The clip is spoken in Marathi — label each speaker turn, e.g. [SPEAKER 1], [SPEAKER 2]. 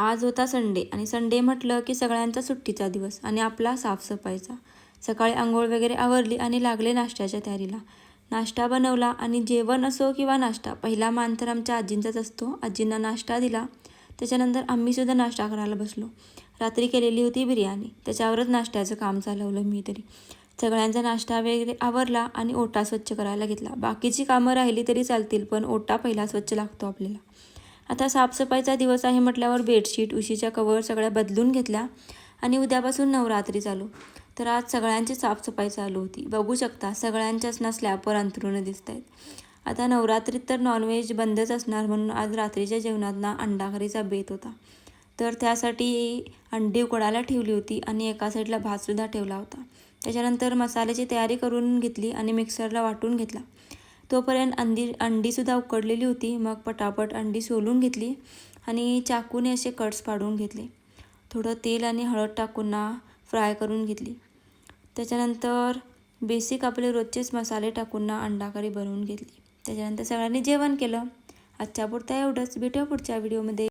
[SPEAKER 1] आज होता संडे आणि संडे म्हटलं की सगळ्यांचा सुट्टीचा दिवस आणि आपला साफसफाईचा. सकाळी अंघोळ वगैरे आवरली आणि लागले नाश्त्याच्या तयारीला. नाश्ता बनवला आणि जेवण असो किंवा नाश्ता, पहिला मान तर आमच्या आजींचाच असतो. आजींना नाश्ता दिला, त्याच्यानंतर आम्हीसुद्धा नाश्ता करायला बसलो. रात्री केलेली होती बिर्याणी, त्याच्यावरच नाश्त्याचं काम चालवलं मी तरी. सगळ्यांचा नाश्ता वगैरे आवरला आणि ओटा स्वच्छ करायला घेतला. बाकीची कामं राहिली तरी चालतील, पण ओटा पहिला स्वच्छ लागतो आपल्याला. आता साफसफाईचा दिवस आहे म्हटल्यावर बेडशीट, उशीच्या कवर सगळ्या बदलून घेतल्या आणि उद्यापासून नवरात्री चालू. तर आज सगळ्यांची साफसफाई चालू होती. बघू शकता सगळ्यांच्याच ना स्लॅबवर अंथरुणं दिसत आहेत. आता नवरात्रीत तर नॉनव्हेज बंदच असणार, म्हणून आज रात्रीच्या जेवणात ना अंडाकरीचा बेत होता. तर त्यासाठी अंडी उकडायला ठेवली होती आणि एका साईडला भातसुद्धा ठेवला होता. त्याच्यानंतर मसाल्याची तयारी करून घेतली आणि मिक्सरला वाटून घेतला. तोपर्यंत अंडीसुद्धा उकडलेली होती. मग पटापट अंडी सोलून घेतली आणि चाकूने असे कट्स पाडून घेतले. थोडं तेल आणि हळद टाकून ना फ्राय करून घेतली. त्याच्यानंतर बेसिक आपले रोजचेच मसाले टाकून ना अंडा करी बनवून घेतली. त्याच्यानंतर सगळ्यांनी जेवण केलं. आजच्या पुरता एवढंच. भेटूया पुढच्या व्हिडिओमध्ये.